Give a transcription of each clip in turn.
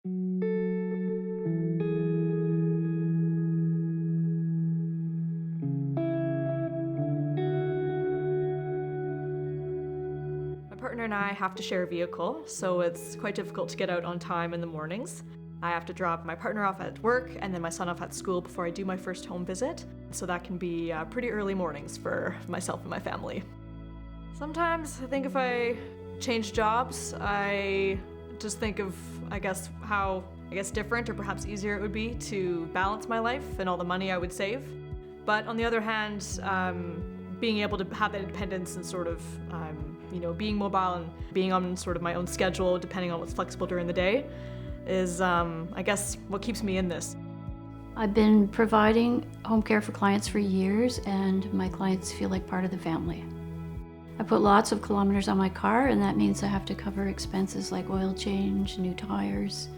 My partner and I have to share a vehicle, so it's quite difficult to get out on time in the mornings. I have to drop my partner off at work and then my son off at school before I do my first home visit, so that can be pretty early mornings for myself and my family. Sometimes I think if I change jobs, I just think of, how different or perhaps easier it would be to balance my life and all the money I would save. But on the other hand, being able to have that independence and sort of, being mobile and being on sort of my own schedule, depending on what's flexible during the day, is, what keeps me in this. I've been providing home care for clients for years, and my clients feel like part of the family. I put lots of kilometers on my car, and that means I have to cover expenses like oil change, new tires,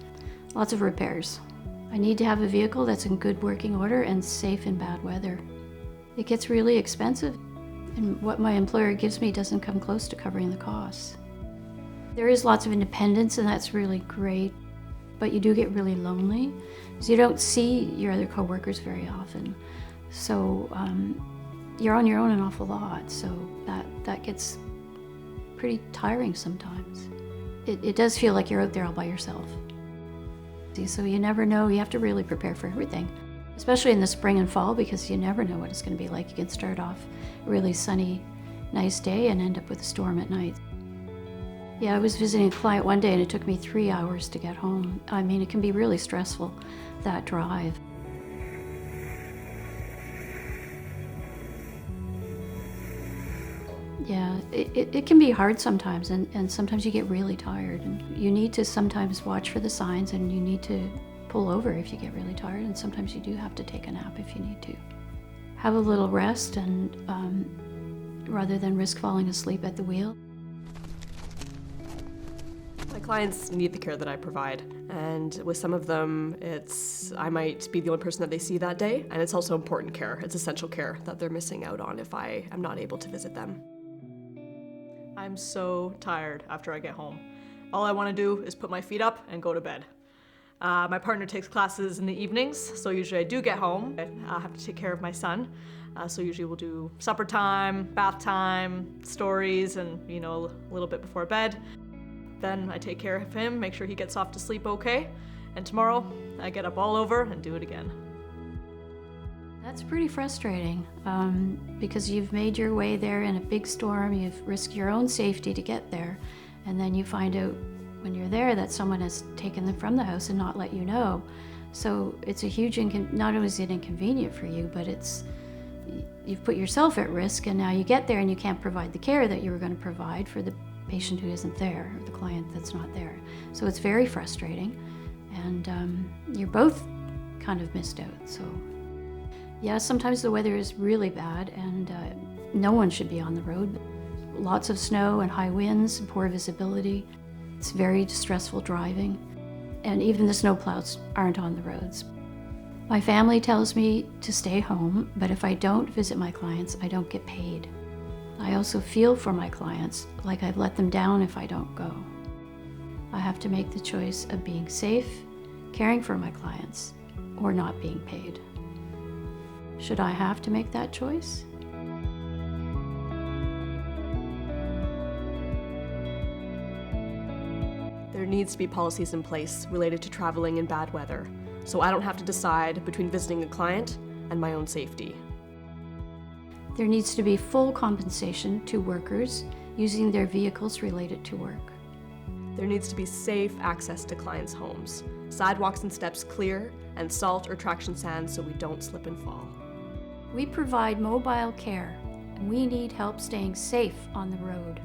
lots of repairs. I need to have a vehicle that's in good working order and safe in bad weather. It gets really expensive, and what my employer gives me doesn't come close to covering the costs. There is lots of independence, and that's really great, but you do get really lonely, because you don't see your other coworkers very often. So you're on your own an awful lot, so that gets pretty tiring sometimes. It does feel like you're out there all by yourself. So you never know, you have to really prepare for everything, especially in the spring and fall, because you never know what it's going to be like. You can start off a really sunny, nice day and end up with a storm at night. Yeah, I was visiting a client one day and it took me 3 hours to get home. I mean, it can be really stressful, that drive. Yeah, it can be hard sometimes, and sometimes you get really tired, and you need to sometimes watch for the signs, and you need to pull over if you get really tired, and sometimes you do have to take a nap if you need to. Have a little rest, and rather than risk falling asleep at the wheel. My clients need the care that I provide, and with some of them, I might be the only person that they see that day, and it's also important care. It's essential care that they're missing out on if I am not able to visit them. I'm so tired after I get home. All I want to do is put my feet up and go to bed. My partner takes classes in the evenings, so usually I do get home. I have to take care of my son, so usually we'll do supper time, bath time, stories, and a little bit before bed. Then I take care of him, make sure he gets off to sleep okay, and tomorrow I get up all over and do it again. That's pretty frustrating, because you've made your way there in a big storm, you've risked your own safety to get there, and then you find out when you're there that someone has taken them from the house and not let you know. So it's a huge, not only is it inconvenient for you, but you've put yourself at risk, and now you get there and you can't provide the care that you were going to provide for the patient who isn't there, or the client that's not there. So it's very frustrating, and you're both kind of missed out. So yeah, sometimes the weather is really bad, and no one should be on the road. Lots of snow and high winds, and poor visibility. It's very stressful driving, and even the snowplows aren't on the roads. My family tells me to stay home, but if I don't visit my clients, I don't get paid. I also feel for my clients, like I've let them down if I don't go. I have to make the choice of being safe, caring for my clients, or not being paid. Should I have to make that choice? There needs to be policies in place related to traveling in bad weather, so I don't have to decide between visiting a client and my own safety. There needs to be full compensation to workers using their vehicles related to work. There needs to be safe access to clients' homes, sidewalks and steps clear, and salt or traction sand so we don't slip and fall. We provide mobile care, and we need help staying safe on the road.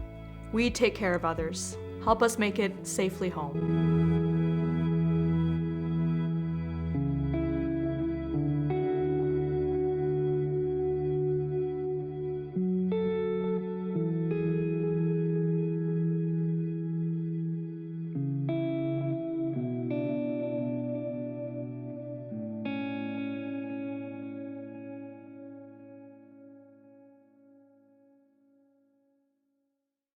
We take care of others. Help us make it safely home.